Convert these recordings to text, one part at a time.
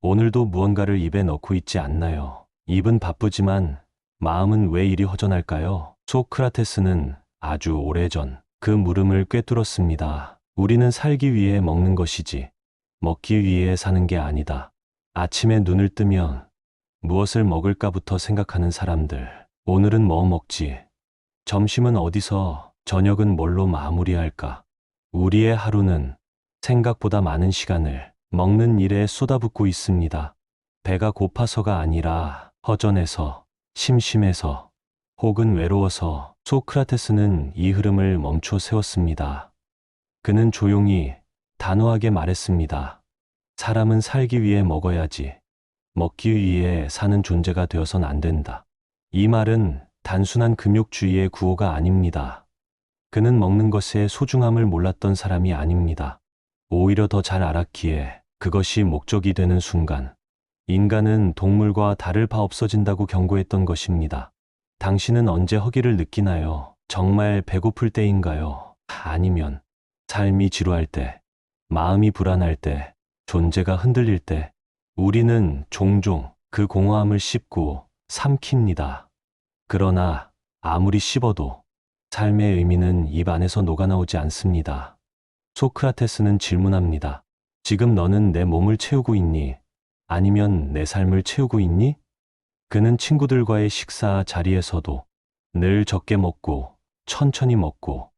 오늘도 무언가를 입에 넣고 있지 않나요? 입은 바쁘지만 마음은 왜 이리 허전할까요? 소크라테스는 아주 오래전 그 물음을 꿰뚫었습니다. 우리는 살기 위해 먹는 것이지 먹기 위해 사는 게 아니다. 아침에 눈을 뜨면 무엇을 먹을까부터 생각하는 사람들. 오늘은 뭐 먹지? 점심은 어디서? 저녁은 뭘로 마무리할까? 우리의 하루는 생각보다 많은 시간을 먹는 일에 쏟아붓고 있습니다. 배가 고파서가 아니라 허전해서, 심심해서, 혹은 외로워서. 소크라테스는 이 흐름을 멈춰 세웠습니다. 그는 조용히 단호하게 말했습니다. 사람은 살기 위해 먹어야지. 먹기 위해 사는 존재가 되어선 안 된다. 이 말은 단순한 금욕주의의 구호가 아닙니다. 그는 먹는 것의 소중함을 몰랐던 사람이 아닙니다. 오히려 더 잘 알았기에 그것이 목적이 되는 순간, 인간은 동물과 다를 바 없어진다고 경고했던 것입니다. 당신은 언제 허기를 느끼나요? 정말 배고플 때인가요? 아니면 삶이 지루할 때, 마음이 불안할 때, 존재가 흔들릴 때, 우리는 종종 그 공허함을 씹고 삼킵니다. 그러나 아무리 씹어도 삶의 의미는 입 안에서 녹아나오지 않습니다. 소크라테스는 질문합니다. 지금 너는 내 몸을 채우고 있니? 아니면 내 삶을 채우고 있니? 그는 친구들과의 식사 자리에서도 늘 적게 먹고 천천히 먹고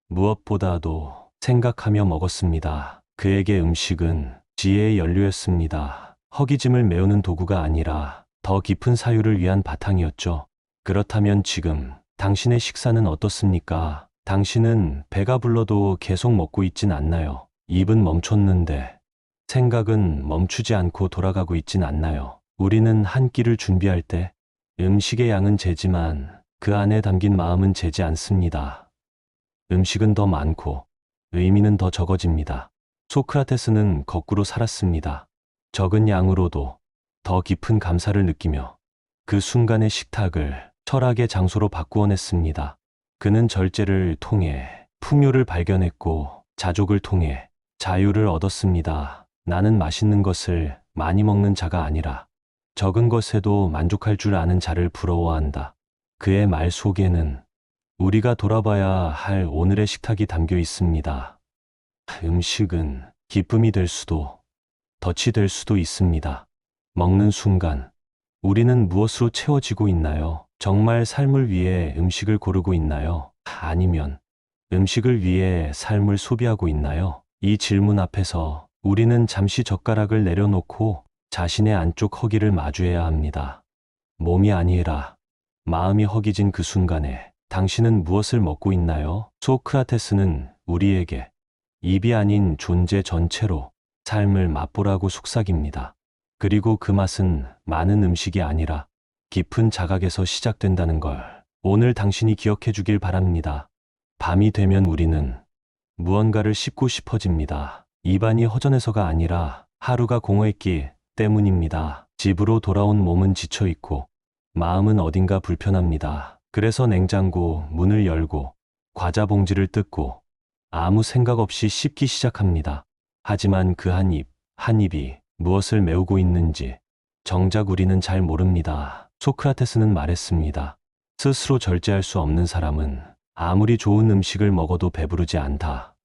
무엇보다도 생각하며 먹었습니다. 그에게 음식은 지혜의 연료였습니다. 허기짐을 메우는 도구가 아니라 더 깊은 사유를 위한 바탕이었죠. 그렇다면 지금 당신의 식사는 어떻습니까? 당신은 배가 불러도 계속 먹고 있진 않나요? 입은 멈췄는데 생각은 멈추지 않고 돌아가고 있진 않나요? 우리는 한 끼를 준비할 때 음식의 양은 재지만 그 안에 담긴 마음은 재지 않습니다. 음식은 더 많고 의미는 더 적어집니다. 소크라테스는 거꾸로 살았습니다. 적은 양으로도 더 깊은 감사를 느끼며 그 순간의 식탁을 철학의 장소로 바꾸어냈습니다. 그는 절제를 통해 풍요를 발견했고 자족을 통해 자유를 얻었습니다. 나는 맛있는 것을 많이 먹는 자가 아니라 적은 것에도 만족할 줄 아는 자를 부러워한다. 그의 말 속에는 우리가 돌아봐야 할 오늘의 식탁이 담겨 있습니다. 음식은 기쁨이 될 수도 덫이 될 수도 있습니다. 먹는 순간 우리는 무엇으로 채워지고 있나요? 정말 삶을 위해 음식을 고르고 있나요? 아니면 음식을 위해 삶을 소비하고 있나요? 이 질문 앞에서 우리는 잠시 젓가락을 내려놓고 자신의 안쪽 허기를 마주해야 합니다. 몸이 아니라 마음이 허기진 그 순간에 당신은 무엇을 먹고 있나요? 소크라테스는 우리에게 입이 아닌 존재 전체로 삶을 맛보라고 속삭입니다. 그리고 그 맛은 많은 음식이 아니라 깊은 자각에서 시작된다는 걸 오늘 당신이 기억해 주길 바랍니다. 밤이 되면 우리는 무언가를 씹고 싶어집니다. 입안이 허전해서가 아니라 하루가 공허했기 때문입니다. 집으로 돌아온 몸은 지쳐 있고 마음은 어딘가 불편합니다. 그래서 냉장고 문을 열고 과자 봉지를 뜯고 아무 생각 없이 씹기 시작합니다. 하지만 그 한 입이 무엇을 메우고 있는지 정작 우리는 잘 모릅니다. 소크라테스는 말했습니다. 스스로 절제할 수 없는 사람은 아무리 좋은 음식을 먹어도 배부르지 않다.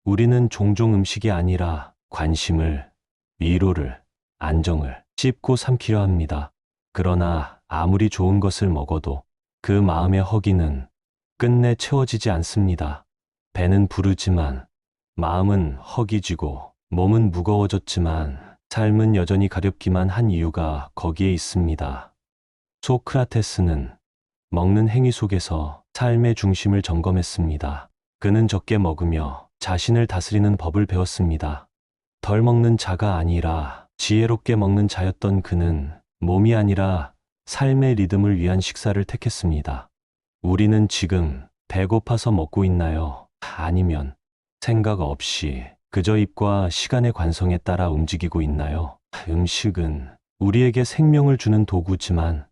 우리는 종종 음식이 아니라 관심을, 위로를, 안정을 씹고 삼키려 합니다. 그러나 아무리 좋은 것을 먹어도 그 마음의 허기는 끝내 채워지지 않습니다. 배는 부르지만 마음은 허기지고 몸은 무거워졌지만 삶은 여전히 가렵기만 한 이유가 거기에 있습니다. 소크라테스는 먹는 행위 속에서 삶의 중심을 점검했습니다. 그는 적게 먹으며 자신을 다스리는 법을 배웠습니다. 덜 먹는 자가 아니라 지혜롭게 먹는 자였던 그는 몸이 아니라 삶의 리듬을 위한 식사를 택했습니다. 우리는 지금 배고파서 먹고 있나요? 아니면 생각 없이 그저 입과 시간의 관성에 따라 움직이고 있나요? 음식은 우리에게 생명을 주는 도구지만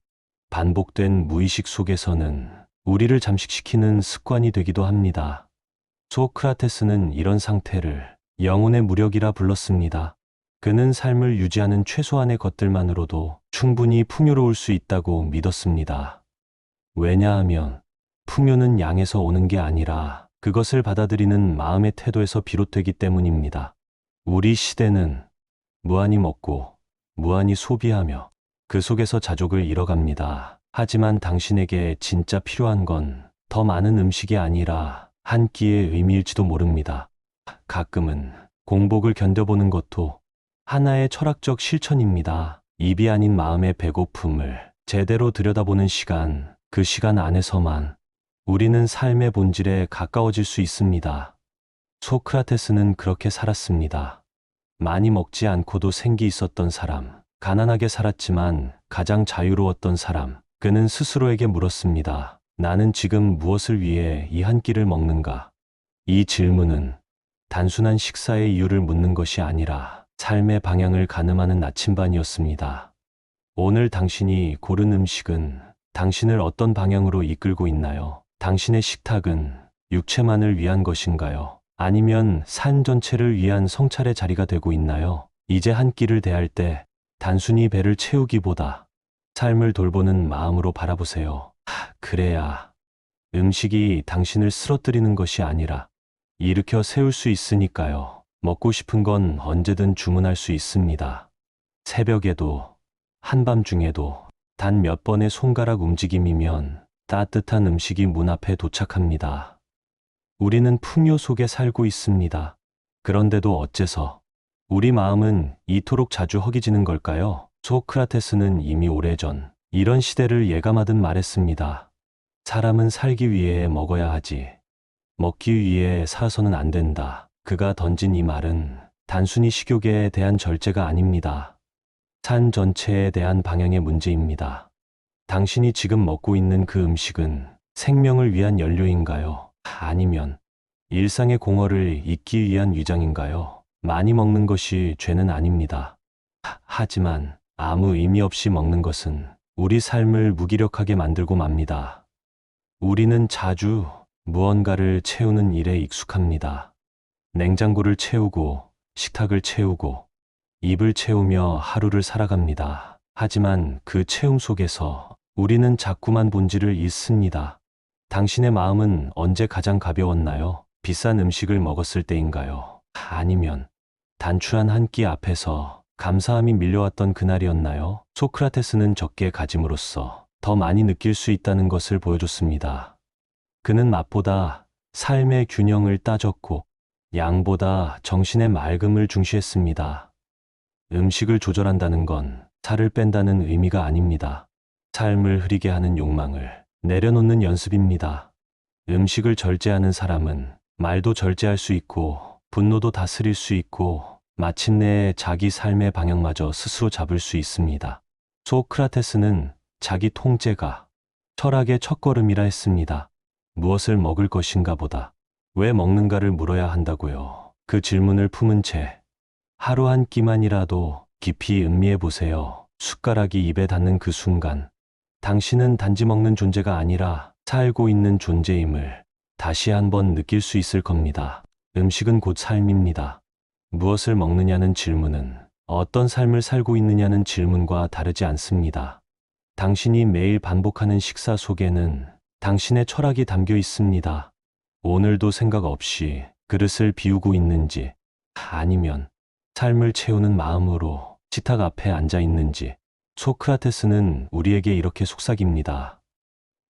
반복된 무의식 속에서는 우리를 잠식시키는 습관이 되기도 합니다. 소크라테스는 이런 상태를 영혼의 무력이라 불렀습니다. 그는 삶을 유지하는 최소한의 것들만으로도 충분히 풍요로울 수 있다고 믿었습니다. 왜냐하면 풍요는 양에서 오는 게 아니라 그것을 받아들이는 마음의 태도에서 비롯되기 때문입니다. 우리 시대는 무한히 먹고 무한히 소비하며 그 속에서 자족을 잃어갑니다. 하지만 당신에게 진짜 필요한 건 더 많은 음식이 아니라 한 끼의 의미일지도 모릅니다. 가끔은 공복을 견뎌보는 것도 하나의 철학적 실천입니다. 입이 아닌 마음의 배고픔을 제대로 들여다보는 시간, 그 시간 안에서만 우리는 삶의 본질에 가까워질 수 있습니다. 소크라테스는 그렇게 살았습니다. 많이 먹지 않고도 생기 있었던 사람, 가난하게 살았지만 가장 자유로웠던 사람, 그는 스스로에게 물었습니다. 나는 지금 무엇을 위해 이 한 끼를 먹는가? 이 질문은 단순한 식사의 이유를 묻는 것이 아니라 삶의 방향을 가늠하는 나침반이었습니다. 오늘 당신이 고른 음식은 당신을 어떤 방향으로 이끌고 있나요? 당신의 식탁은 육체만을 위한 것인가요? 아니면 삶 전체를 위한 성찰의 자리가 되고 있나요? 이제 한 끼를 대할 때 단순히 배를 채우기보다 삶을 돌보는 마음으로 바라보세요. 그래야 음식이 당신을 쓰러뜨리는 것이 아니라 일으켜 세울 수 있으니까요. 먹고 싶은 건 언제든 주문할 수 있습니다. 새벽에도, 한밤중에도 단 몇 번의 손가락 움직임이면 따뜻한 음식이 문 앞에 도착합니다. 우리는 풍요 속에 살고 있습니다. 그런데도 어째서 우리 마음은 이토록 자주 허기지는 걸까요? 소크라테스는 이미 오래전 이런 시대를 예감하듯 말했습니다. 사람은 살기 위해 먹어야 하지. 먹기 위해 살아서는 안 된다. 그가 던진 이 말은 단순히 식욕에 대한 절제가 아닙니다. 삶 전체에 대한 방향의 문제입니다. 당신이 지금 먹고 있는 그 음식은 생명을 위한 연료인가요? 아니면 일상의 공허를 잊기 위한 위장인가요? 많이 먹는 것이 죄는 아닙니다. 하지만 아무 의미 없이 먹는 것은 우리 삶을 무기력하게 만들고 맙니다. 우리는 자주 무언가를 채우는 일에 익숙합니다. 냉장고를 채우고, 식탁을 채우고, 입을 채우며 하루를 살아갑니다. 하지만 그 채움 속에서 우리는 자꾸만 본질을 잃습니다. 당신의 마음은 언제 가장 가벼웠나요? 비싼 음식을 먹었을 때인가요? 아니면 단추한 한 끼 앞에서 감사함이 밀려왔던 그날이었나요? 소크라테스는 적게 가짐으로써 더 많이 느낄 수 있다는 것을 보여줬습니다. 그는 맛보다 삶의 균형을 따졌고 양보다 정신의 맑음을 중시했습니다. 음식을 조절한다는 건 살을 뺀다는 의미가 아닙니다. 삶을 흐리게 하는 욕망을 내려놓는 연습입니다. 음식을 절제하는 사람은 말도 절제할 수 있고 분노도 다스릴 수 있고 마침내 자기 삶의 방향마저 스스로 잡을 수 있습니다. 소크라테스는 자기 통제가 철학의 첫걸음이라 했습니다. 무엇을 먹을 것인가 보다 왜 먹는가를 물어야 한다고요. 그 질문을 품은 채 하루 한 끼만이라도 깊이 음미해 보세요. 숟가락이 입에 닿는 그 순간 당신은 단지 먹는 존재가 아니라 살고 있는 존재임을 다시 한번 느낄 수 있을 겁니다. 음식은 곧 삶입니다. 무엇을 먹느냐는 질문은 어떤 삶을 살고 있느냐는 질문과 다르지 않습니다. 당신이 매일 반복하는 식사 속에는 당신의 철학이 담겨 있습니다. 오늘도 생각 없이 그릇을 비우고 있는지, 아니면 삶을 채우는 마음으로 식탁 앞에 앉아 있는지. 소크라테스는 우리에게 이렇게 속삭입니다.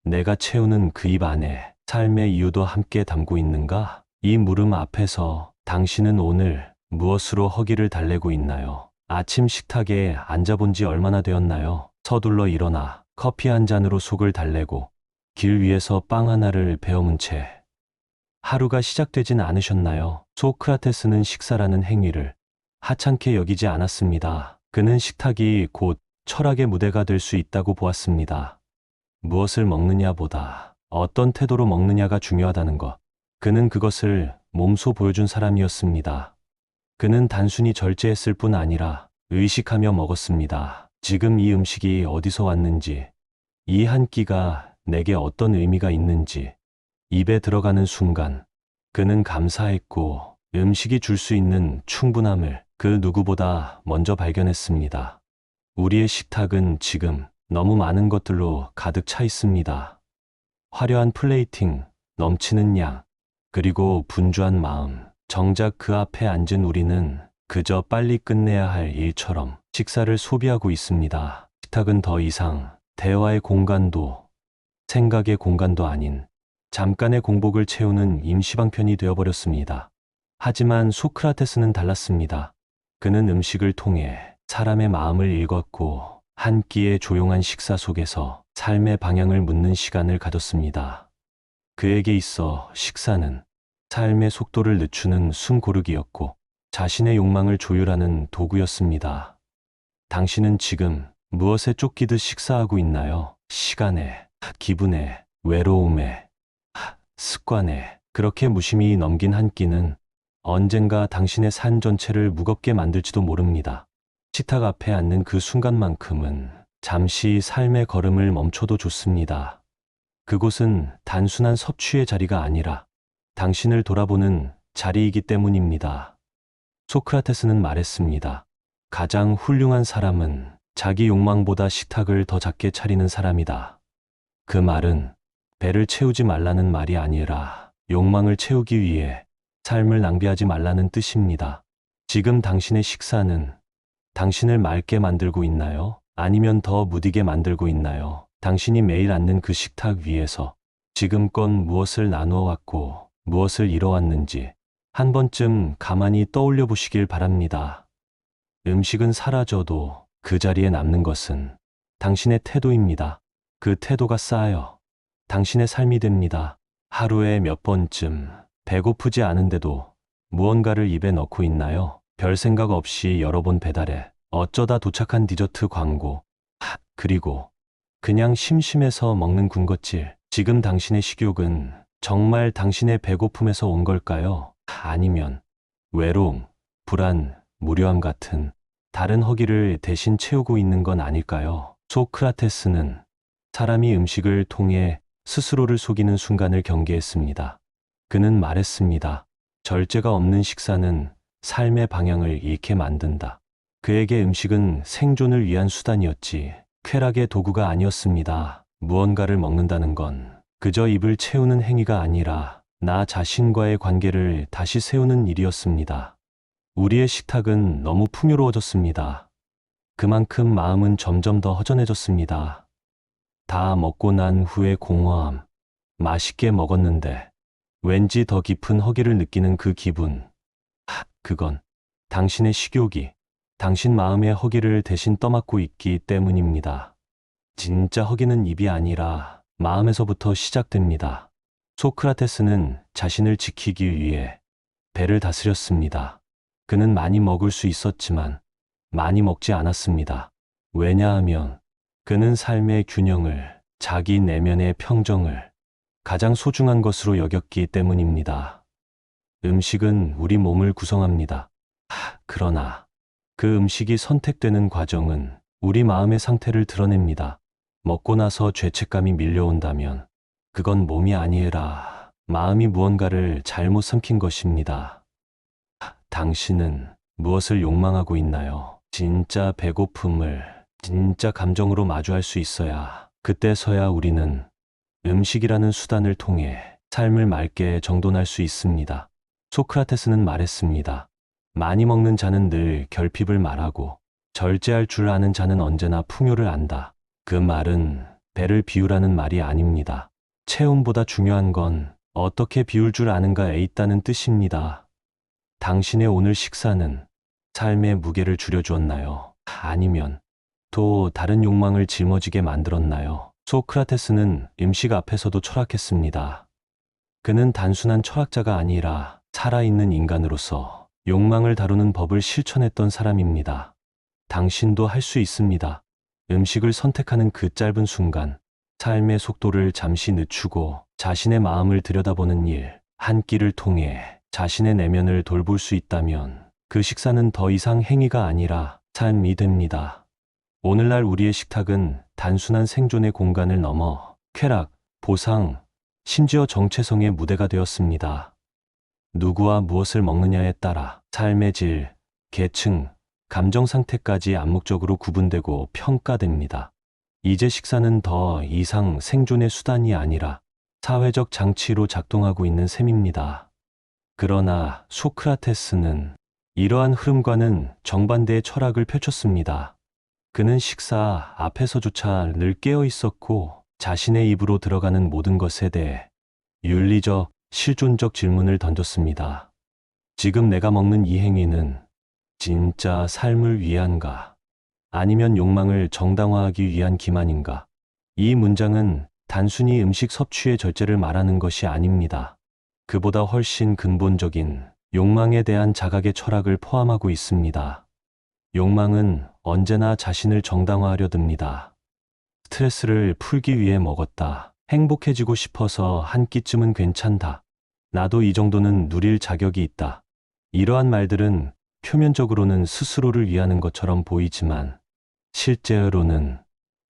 내가 채우는 그 입 안에 삶의 이유도 함께 담고 있는가? 이 물음 앞에서 당신은 오늘 무엇으로 허기를 달래고 있나요? 아침 식탁에 앉아본 지 얼마나 되었나요? 서둘러 일어나 커피 한 잔으로 속을 달래고 길 위에서 빵 하나를 베어문 채 하루가 시작되진 않으셨나요? 소크라테스는 식사라는 행위를 하찮게 여기지 않았습니다. 그는 식탁이 곧 철학의 무대가 될 수 있다고 보았습니다. 무엇을 먹느냐보다 어떤 태도로 먹느냐가 중요하다는 것. 그는 그것을 몸소 보여준 사람이었습니다. 그는 단순히 절제했을 뿐 아니라 의식하며 먹었습니다. 지금 이 음식이 어디서 왔는지, 이 한 끼가 내게 어떤 의미가 있는지, 입에 들어가는 순간 그는 감사했고 음식이 줄 수 있는 충분함을 그 누구보다 먼저 발견했습니다. 우리의 식탁은 지금 너무 많은 것들로 가득 차 있습니다. 화려한 플레이팅, 넘치는 양, 그리고 분주한 마음. 정작 그 앞에 앉은 우리는 그저 빨리 끝내야 할 일처럼 식사를 소비하고 있습니다. 식탁은 더 이상 대화의 공간도 생각의 공간도 아닌 잠깐의 공복을 채우는 임시방편이 되어버렸습니다. 하지만 소크라테스는 달랐습니다. 그는 음식을 통해 사람의 마음을 읽었고 한 끼의 조용한 식사 속에서 삶의 방향을 묻는 시간을 가졌습니다. 그에게 있어 식사는 삶의 속도를 늦추는 숨 고르기였고 자신의 욕망을 조율하는 도구였습니다. 당신은 지금 무엇에 쫓기듯 식사하고 있나요? 시간에, 기분에, 외로움에, 습관에. 그렇게 무심히 넘긴 한 끼는 언젠가 당신의 삶 전체를 무겁게 만들지도 모릅니다. 식탁 앞에 앉는 그 순간만큼은 잠시 삶의 걸음을 멈춰도 좋습니다. 그곳은 단순한 섭취의 자리가 아니라 당신을 돌아보는 자리이기 때문입니다. 소크라테스는 말했습니다. 가장 훌륭한 사람은 자기 욕망보다 식탁을 더 작게 차리는 사람이다. 그 말은 배를 채우지 말라는 말이 아니라 욕망을 채우기 위해 삶을 낭비하지 말라는 뜻입니다. 지금 당신의 식사는 당신을 맑게 만들고 있나요? 아니면 더 무디게 만들고 있나요? 당신이 매일 앉는 그 식탁 위에서 지금껏 무엇을 나누어 왔고 무엇을 잃어왔는지 한 번쯤 가만히 떠올려 보시길 바랍니다. 음식은 사라져도 그 자리에 남는 것은 당신의 태도입니다. 그 태도가 쌓여 당신의 삶이 됩니다. 하루에 몇 번쯤 배고프지 않은데도 무언가를 입에 넣고 있나요? 별 생각 없이 여러 번 배달해 어쩌다 도착한 디저트 광고, 그리고 그냥 심심해서 먹는 군것질. 지금 당신의 식욕은 정말 당신의 배고픔에서 온 걸까요? 아니면 외로움, 불안, 무료함 같은 다른 허기를 대신 채우고 있는 건 아닐까요? 소크라테스는 사람이 음식을 통해 스스로를 속이는 순간을 경계했습니다. 그는 말했습니다. 절제가 없는 식사는 삶의 방향을 잃게 만든다. 그에게 음식은 생존을 위한 수단이었지 쾌락의 도구가 아니었습니다. 무언가를 먹는다는 건 그저 입을 채우는 행위가 아니라 나 자신과의 관계를 다시 세우는 일이었습니다. 우리의 식탁은 너무 풍요로워졌습니다. 그만큼 마음은 점점 더 허전해졌습니다. 다 먹고 난 후의 공허함, 맛있게 먹었는데 왠지 더 깊은 허기를 느끼는 그 기분. 그건 당신의 식욕이 당신 마음의 허기를 대신 떠맡고 있기 때문입니다. 진짜 허기는 입이 아니라 마음에서부터 시작됩니다. 소크라테스는 자신을 지키기 위해 배를 다스렸습니다. 그는 많이 먹을 수 있었지만 많이 먹지 않았습니다. 왜냐하면 그는 삶의 균형을, 자기 내면의 평정을 가장 소중한 것으로 여겼기 때문입니다. 음식은 우리 몸을 구성합니다. 그러나 그 음식이 선택되는 과정은 우리 마음의 상태를 드러냅니다. 먹고 나서 죄책감이 밀려온다면 그건 몸이 아니라 마음이 무언가를 잘못 삼킨 것입니다. 당신은 무엇을 욕망하고 있나요? 진짜 배고픔을 진짜 감정으로 마주할 수 있어야 그때서야 우리는 음식이라는 수단을 통해 삶을 맑게 정돈할 수 있습니다. 소크라테스는 말했습니다. 많이 먹는 자는 늘 결핍을 말하고 절제할 줄 아는 자는 언제나 풍요를 안다. 그 말은 배를 비우라는 말이 아닙니다. 체온보다 중요한 건 어떻게 비울 줄 아는가에 있다는 뜻입니다. 당신의 오늘 식사는 삶의 무게를 줄여주었나요? 아니면 또 다른 욕망을 짊어지게 만들었나요? 소크라테스는 음식 앞에서도 철학했습니다. 그는 단순한 철학자가 아니라 살아있는 인간으로서 욕망을 다루는 법을 실천했던 사람입니다. 당신도 할 수 있습니다. 음식을 선택하는 그 짧은 순간, 삶의 속도를 잠시 늦추고 자신의 마음을 들여다보는 일, 한 끼를 통해 자신의 내면을 돌볼 수 있다면 그 식사는 더 이상 행위가 아니라 삶이 됩니다. 오늘날 우리의 식탁은 단순한 생존의 공간을 넘어 쾌락, 보상, 심지어 정체성의 무대가 되었습니다. 누구와 무엇을 먹느냐에 따라 삶의 질, 계층, 감정 상태까지 암묵적으로 구분되고 평가됩니다. 이제 식사는 더 이상 생존의 수단이 아니라 사회적 장치로 작동하고 있는 셈입니다. 그러나 소크라테스는 이러한 흐름과는 정반대의 철학을 펼쳤습니다. 그는 식사 앞에서조차 늘 깨어 있었고 자신의 입으로 들어가는 모든 것에 대해 윤리적, 실존적 질문을 던졌습니다. 지금 내가 먹는 이 행위는 진짜 삶을 위한가? 아니면 욕망을 정당화하기 위한 기만인가? 이 문장은 단순히 음식 섭취의 절제를 말하는 것이 아닙니다. 그보다 훨씬 근본적인 욕망에 대한 자각의 철학을 포함하고 있습니다. 욕망은 언제나 자신을 정당화하려 듭니다. 스트레스를 풀기 위해 먹었다. 행복해지고 싶어서 한 끼쯤은 괜찮다. 나도 이 정도는 누릴 자격이 있다. 이러한 말들은 표면적으로는 스스로를 위하는 것처럼 보이지만 실제로는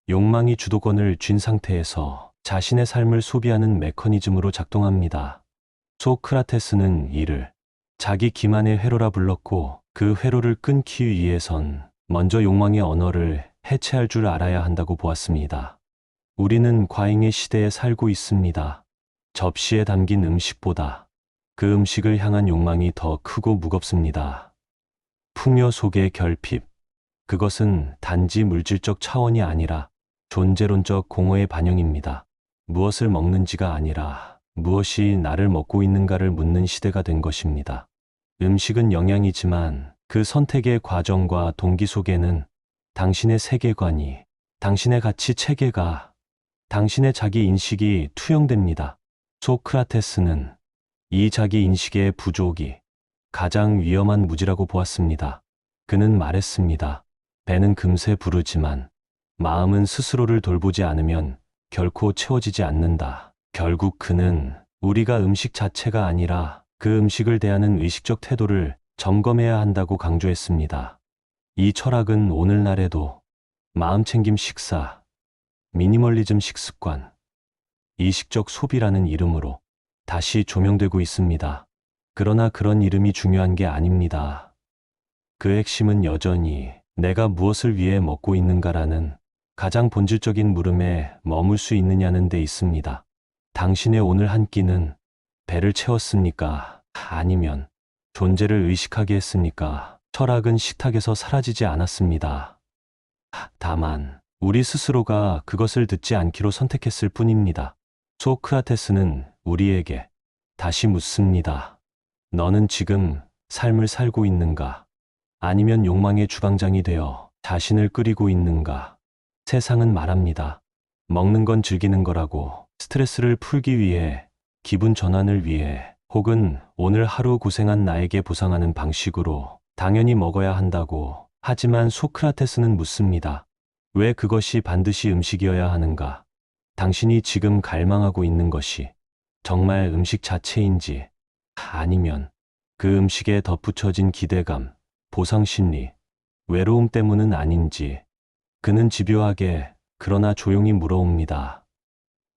욕망이 주도권을 쥔 상태에서 자신의 삶을 소비하는 메커니즘으로 작동합니다. 소크라테스는 이를 자기 기만의 회로라 불렀고 그 회로를 끊기 위해선 먼저 욕망의 언어를 해체할 줄 알아야 한다고 보았습니다. 우리는 과잉의 시대에 살고 있습니다. 접시에 담긴 음식보다 그 음식을 향한 욕망이 더 크고 무겁습니다. 풍요 속의 결핍. 그것은 단지 물질적 차원이 아니라 존재론적 공허의 반영입니다. 무엇을 먹는지가 아니라 무엇이 나를 먹고 있는가를 묻는 시대가 된 것입니다. 음식은 영양이지만 그 선택의 과정과 동기 속에는 당신의 세계관이, 당신의 가치 체계가, 당신의 자기 인식이 투영됩니다. 소크라테스는 이 자기 인식의 부족이 가장 위험한 무지라고 보았습니다. 그는 말했습니다. 배는 금세 부르지만 마음은 스스로를 돌보지 않으면 결코 채워지지 않는다. 결국 그는 우리가 음식 자체가 아니라 그 음식을 대하는 의식적 태도를 점검해야 한다고 강조했습니다. 이 철학은 오늘날에도 마음챙김 식사, 미니멀리즘 식습관, 이식적 소비라는 이름으로 다시 조명되고 있습니다. 그러나 그런 이름이 중요한 게 아닙니다. 그 핵심은 여전히 내가 무엇을 위해 먹고 있는가라는 가장 본질적인 물음에 머물 수 있느냐는 데 있습니다. 당신의 오늘 한 끼는 배를 채웠습니까? 아니면 존재를 의식하게 했습니까? 철학은 식탁에서 사라지지 않았습니다. 다만 우리 스스로가 그것을 듣지 않기로 선택했을 뿐입니다. 소크라테스는 우리에게 다시 묻습니다. 너는 지금 삶을 살고 있는가? 아니면 욕망의 주방장이 되어 자신을 끓이고 있는가? 세상은 말합니다. 먹는 건 즐기는 거라고. 스트레스를 풀기 위해, 기분 전환을 위해, 혹은 오늘 하루 고생한 나에게 보상하는 방식으로 당연히 먹어야 한다고. 하지만 소크라테스는 묻습니다. 왜 그것이 반드시 음식이어야 하는가? 당신이 지금 갈망하고 있는 것이 정말 음식 자체인지, 아니면 그 음식에 덧붙여진 기대감, 보상심리, 외로움 때문은 아닌지. 그는 집요하게 그러나 조용히 물어옵니다.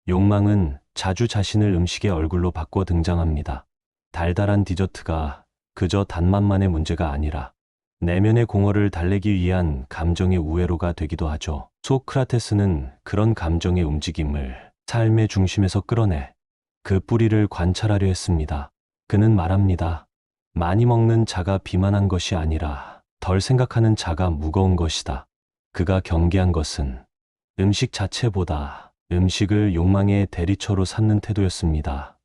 욕망은 자주 자신을 음식의 얼굴로 바꿔 등장합니다. 달달한 디저트가 그저 단맛만의 문제가 아니라 내면의 공허를 달래기 위한 감정의 우회로가 되기도 하죠. 소크라테스는 그런 감정의 움직임을 삶의 중심에서 끌어내 그 뿌리를 관찰하려 했습니다. 그는 말합니다. 많이 먹는 자가 비만한 것이 아니라 덜 생각하는 자가 무거운 것이다. 그가 경계한 것은 음식 자체보다 음식을 욕망의 대리처로 삼는 태도였습니다.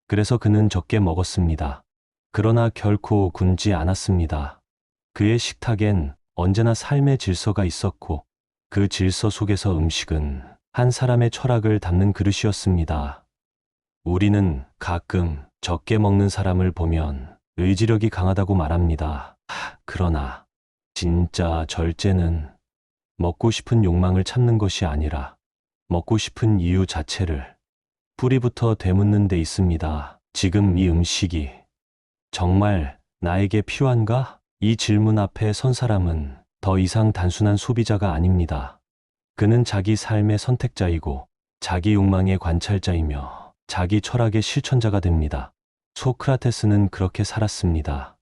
그래서 그는 적게 먹었습니다. 그러나 결코 굶지 않았습니다. 그의 식탁엔 언제나 삶의 질서가 있었고 그 질서 속에서 음식은 한 사람의 철학을 담는 그릇이었습니다. 우리는 가끔 적게 먹는 사람을 보면 의지력이 강하다고 말합니다. 그러나 진짜 절제는 먹고 싶은 욕망을 참는 것이 아니라 먹고 싶은 이유 자체를 뿌리부터 되묻는 데 있습니다. 지금 이 음식이 정말 나에게 필요한가? 이 질문 앞에 선 사람은 더 이상 단순한 소비자가 아닙니다. 그는 자기 삶의 선택자이고 자기 욕망의 관찰자이며 자기 철학의 실천자가 됩니다. 소크라테스는 그렇게 살았습니다.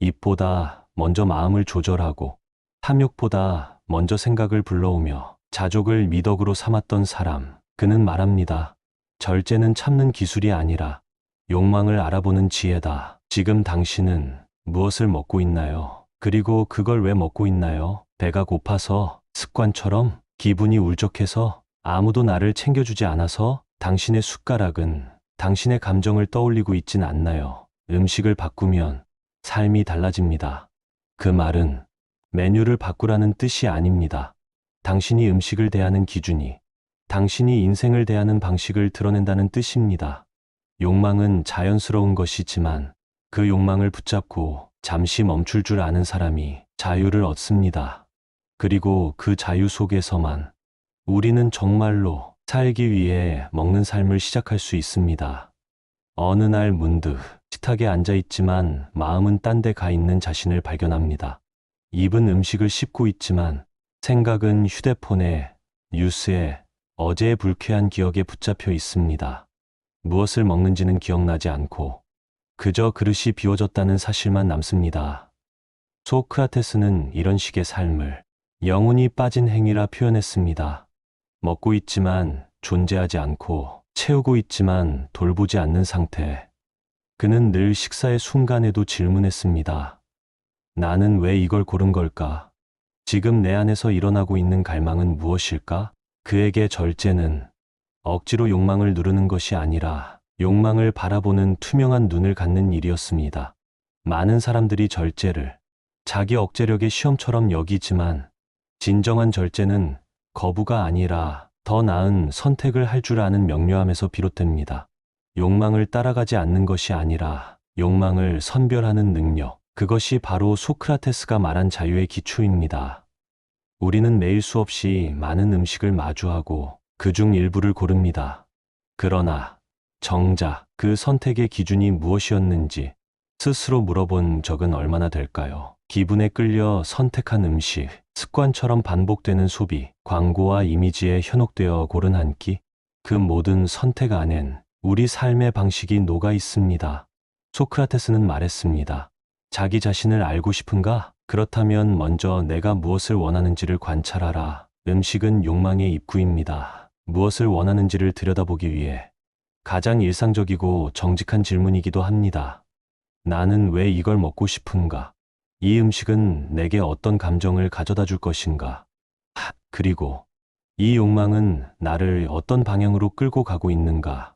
입보다 먼저 마음을 조절하고 탐욕보다 먼저 생각을 불러오며 자족을 미덕으로 삼았던 사람, 그는 말합니다. 절제는 참는 기술이 아니라 욕망을 알아보는 지혜다. 지금 당신은 무엇을 먹고 있나요? 그리고 그걸 왜 먹고 있나요? 배가 고파서, 습관처럼, 기분이 울적해서, 아무도 나를 챙겨주지 않아서? 당신의 숟가락은 당신의 감정을 떠올리고 있진 않나요? 음식을 바꾸면 삶이 달라집니다. 그 말은 메뉴를 바꾸라는 뜻이 아닙니다. 당신이 음식을 대하는 기준이 당신이 인생을 대하는 방식을 드러낸다는 뜻입니다. 욕망은 자연스러운 것이지만 그 욕망을 붙잡고 잠시 멈출 줄 아는 사람이 자유를 얻습니다. 그리고 그 자유 속에서만 우리는 정말로 살기 위해 먹는 삶을 시작할 수 있습니다. 어느 날 문득 식탁에 앉아 있지만 마음은 딴 데 가 있는 자신을 발견합니다. 입은 음식을 씹고 있지만 생각은 휴대폰에, 뉴스에, 어제의 불쾌한 기억에 붙잡혀 있습니다. 무엇을 먹는지는 기억나지 않고 그저 그릇이 비워졌다는 사실만 남습니다. 소크라테스는 이런 식의 삶을 영혼이 빠진 행위라 표현했습니다. 먹고 있지만 존재하지 않고 채우고 있지만 돌보지 않는 상태. 그는 늘 식사의 순간에도 질문했습니다. 나는 왜 이걸 고른 걸까? 지금 내 안에서 일어나고 있는 갈망은 무엇일까? 그에게 절제는 억지로 욕망을 누르는 것이 아니라 욕망을 바라보는 투명한 눈을 갖는 일이었습니다. 많은 사람들이 절제를 자기 억제력의 시험처럼 여기지만 진정한 절제는 거부가 아니라 더 나은 선택을 할 줄 아는 명료함에서 비롯됩니다. 욕망을 따라가지 않는 것이 아니라 욕망을 선별하는 능력, 그것이 바로 소크라테스가 말한 자유의 기초입니다. 우리는 매일 수없이 많은 음식을 마주하고 그중 일부를 고릅니다. 그러나 정작 그 선택의 기준이 무엇이었는지 스스로 물어본 적은 얼마나 될까요? 기분에 끌려 선택한 음식, 습관처럼 반복되는 소비, 광고와 이미지에 현혹되어 고른 한 끼, 그 모든 선택 안엔 우리 삶의 방식이 녹아 있습니다. 소크라테스는 말했습니다. 자기 자신을 알고 싶은가? 그렇다면 먼저 내가 무엇을 원하는지를 관찰하라. 음식은 욕망의 입구입니다. 무엇을 원하는지를 들여다보기 위해 가장 일상적이고 정직한 질문이기도 합니다. 나는 왜 이걸 먹고 싶은가? 이 음식은 내게 어떤 감정을 가져다 줄 것인가? 그리고 이 욕망은 나를 어떤 방향으로 끌고 가고 있는가?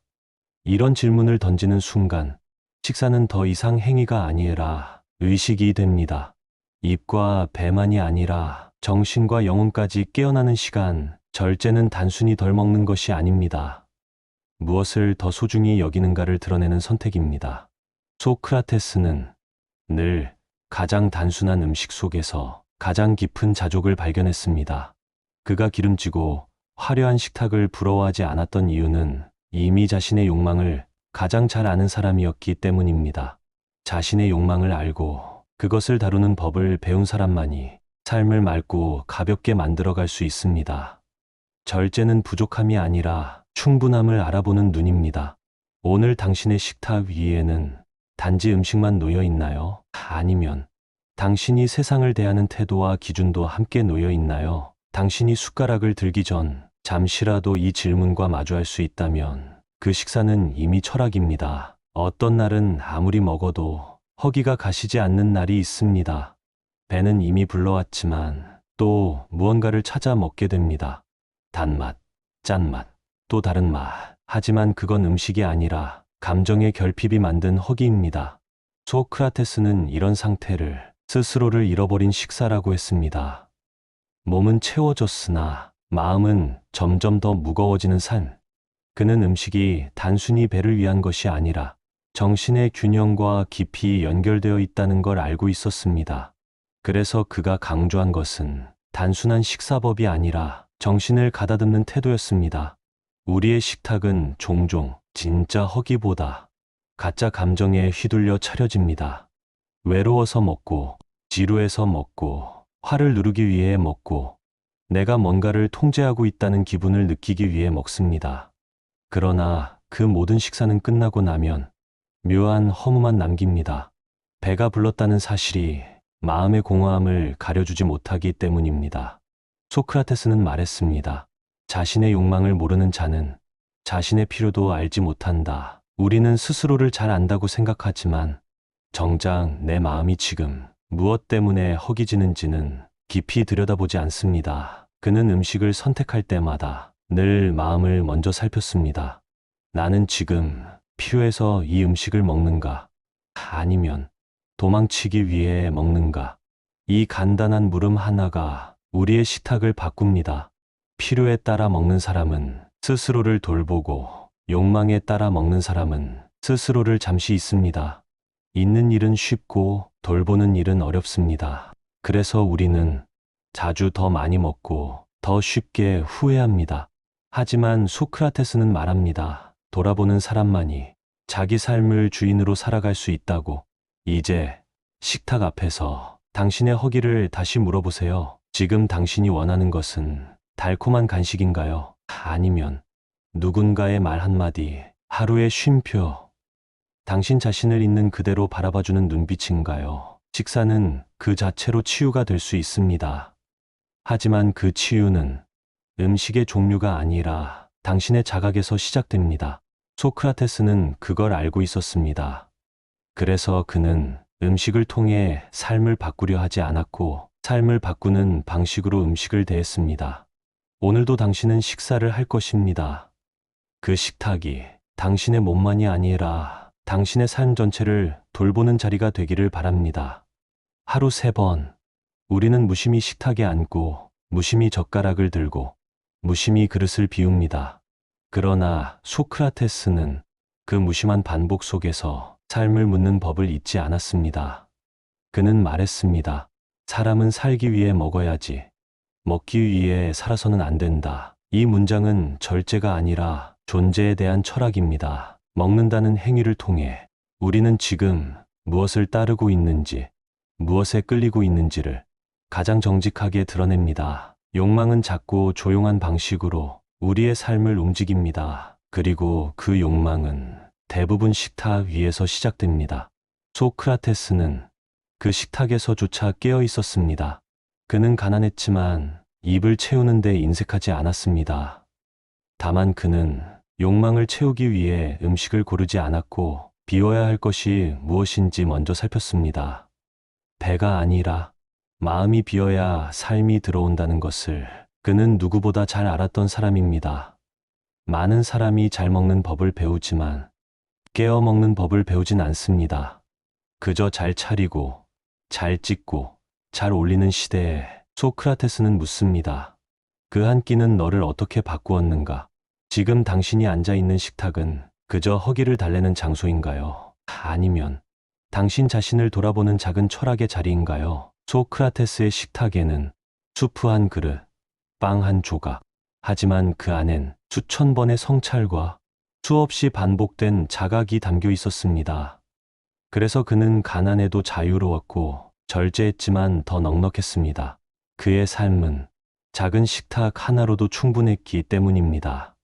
이런 질문을 던지는 순간 식사는 더 이상 행위가 아니라 의식이 됩니다. 입과 배만이 아니라 정신과 영혼까지 깨어나는 시간, 절제는 단순히 덜 먹는 것이 아닙니다. 무엇을 더 소중히 여기는가를 드러내는 선택입니다. 소크라테스는 늘 가장 단순한 음식 속에서 가장 깊은 자족을 발견했습니다. 그가 기름지고 화려한 식탁을 부러워하지 않았던 이유는 이미 자신의 욕망을 가장 잘 아는 사람이었기 때문입니다. 자신의 욕망을 알고 그것을 다루는 법을 배운 사람만이 삶을 맑고 가볍게 만들어갈 수 있습니다. 절제는 부족함이 아니라 충분함을 알아보는 눈입니다. 오늘 당신의 식탁 위에는 단지 음식만 놓여 있나요? 아니면 당신이 세상을 대하는 태도와 기준도 함께 놓여 있나요? 당신이 숟가락을 들기 전 잠시라도 이 질문과 마주할 수 있다면 그 식사는 이미 철학입니다. 어떤 날은 아무리 먹어도 허기가 가시지 않는 날이 있습니다. 배는 이미 불러왔지만 또 무언가를 찾아 먹게 됩니다. 단맛, 짠맛, 또 다른 맛. 하지만 그건 음식이 아니라 감정의 결핍이 만든 허기입니다. 소크라테스는 이런 상태를 스스로를 잃어버린 식사라고 했습니다. 몸은 채워졌으나 마음은 점점 더 무거워지는 삶. 그는 음식이 단순히 배를 위한 것이 아니라 정신의 균형과 깊이 연결되어 있다는 걸 알고 있었습니다. 그래서 그가 강조한 것은 단순한 식사법이 아니라 정신을 가다듬는 태도였습니다. 우리의 식탁은 종종 진짜 허기보다 가짜 감정에 휘둘려 차려집니다. 외로워서 먹고, 지루해서 먹고, 화를 누르기 위해 먹고, 내가 뭔가를 통제하고 있다는 기분을 느끼기 위해 먹습니다. 그러나 그 모든 식사는 끝나고 나면 묘한 허무만 남깁니다. 배가 불렀다는 사실이 마음의 공허함을 가려주지 못하기 때문입니다. 소크라테스는 말했습니다. 자신의 욕망을 모르는 자는 자신의 필요도 알지 못한다. 우리는 스스로를 잘 안다고 생각하지만 정작 내 마음이 지금 무엇 때문에 허기지는지는 깊이 들여다보지 않습니다. 그는 음식을 선택할 때마다 늘 마음을 먼저 살폈습니다. 나는 지금 필요해서 이 음식을 먹는가? 아니면 도망치기 위해 먹는가? 이 간단한 물음 하나가 우리의 식탁을 바꿉니다. 필요에 따라 먹는 사람은 스스로를 돌보고 욕망에 따라 먹는 사람은 스스로를 잠시 잊습니다. 잊는 일은 쉽고 돌보는 일은 어렵습니다. 그래서 우리는 자주 더 많이 먹고 더 쉽게 후회합니다. 하지만 소크라테스는 말합니다. 돌아보는 사람만이 자기 삶을 주인으로 살아갈 수 있다고. 이제 식탁 앞에서 당신의 허기를 다시 물어보세요. 지금 당신이 원하는 것은 달콤한 간식인가요? 아니면 누군가의 말 한마디, 하루의 쉼표, 당신 자신을 있는 그대로 바라봐주는 눈빛인가요? 식사는 그 자체로 치유가 될 수 있습니다. 하지만 그 치유는 음식의 종류가 아니라 당신의 자각에서 시작됩니다. 소크라테스는 그걸 알고 있었습니다. 그래서 그는 음식을 통해 삶을 바꾸려 하지 않았고 삶을 바꾸는 방식으로 음식을 대했습니다. 오늘도 당신은 식사를 할 것입니다. 그 식탁이 당신의 몸만이 아니라 당신의 삶 전체를 돌보는 자리가 되기를 바랍니다. 하루 3번, 우리는 무심히 식탁에 앉고 무심히 젓가락을 들고 무심히 그릇을 비웁니다. 그러나 소크라테스는 그 무심한 반복 속에서 삶을 묻는 법을 잊지 않았습니다. 그는 말했습니다. 사람은 살기 위해 먹어야지. 먹기 위해 살아서는 안 된다. 이 문장은 절제가 아니라 존재에 대한 철학입니다. 먹는다는 행위를 통해 우리는 지금 무엇을 따르고 있는지, 무엇에 끌리고 있는지를 가장 정직하게 드러냅니다. 욕망은 작고 조용한 방식으로 우리의 삶을 움직입니다. 그리고 그 욕망은 대부분 식탁 위에서 시작됩니다. 소크라테스는 그 식탁에서조차 깨어 있었습니다. 그는 가난했지만 입을 채우는 데 인색하지 않았습니다. 다만 그는 욕망을 채우기 위해 음식을 고르지 않았고 비워야 할 것이 무엇인지 먼저 살폈습니다. 배가 아니라 마음이 비어야 삶이 들어온다는 것을 그는 누구보다 잘 알았던 사람입니다. 많은 사람이 잘 먹는 법을 배우지만 깨어 먹는 법을 배우진 않습니다. 그저 잘 차리고 잘 찍고 잘 올리는 시대에 소크라테스는 묻습니다. 그 한 끼는 너를 어떻게 바꾸었는가? 지금 당신이 앉아있는 식탁은 그저 허기를 달래는 장소인가요? 아니면 당신 자신을 돌아보는 작은 철학의 자리인가요? 소크라테스의 식탁에는 수프 한 그릇, 빵 한 조각, 하지만 그 안엔 수천 번의 성찰과 수없이 반복된 자각이 담겨 있었습니다. 그래서 그는 가난해도 자유로웠고 절제했지만 더 넉넉했습니다. 그의 삶은 작은 식탁 하나로도 충분했기 때문입니다.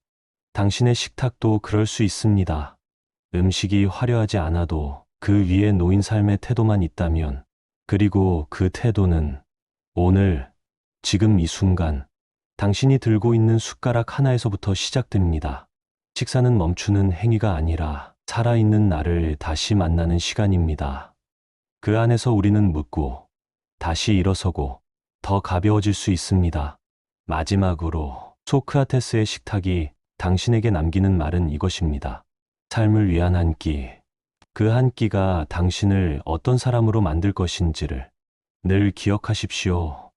당신의 식탁도 그럴 수 있습니다. 음식이 화려하지 않아도 그 위에 놓인 삶의 태도만 있다면, 그리고 그 태도는 오늘, 지금 이 순간, 당신이 들고 있는 숟가락 하나에서부터 시작됩니다. 식사는 멈추는 행위가 아니라 살아있는 나를 다시 만나는 시간입니다. 그 안에서 우리는 묻고, 다시 일어서고, 더 가벼워질 수 있습니다. 마지막으로 소크라테스의 식탁이 당신에게 남기는 말은 이것입니다. 삶을 위한 한 끼. 그 한 끼가 당신을 어떤 사람으로 만들 것인지를 늘 기억하십시오.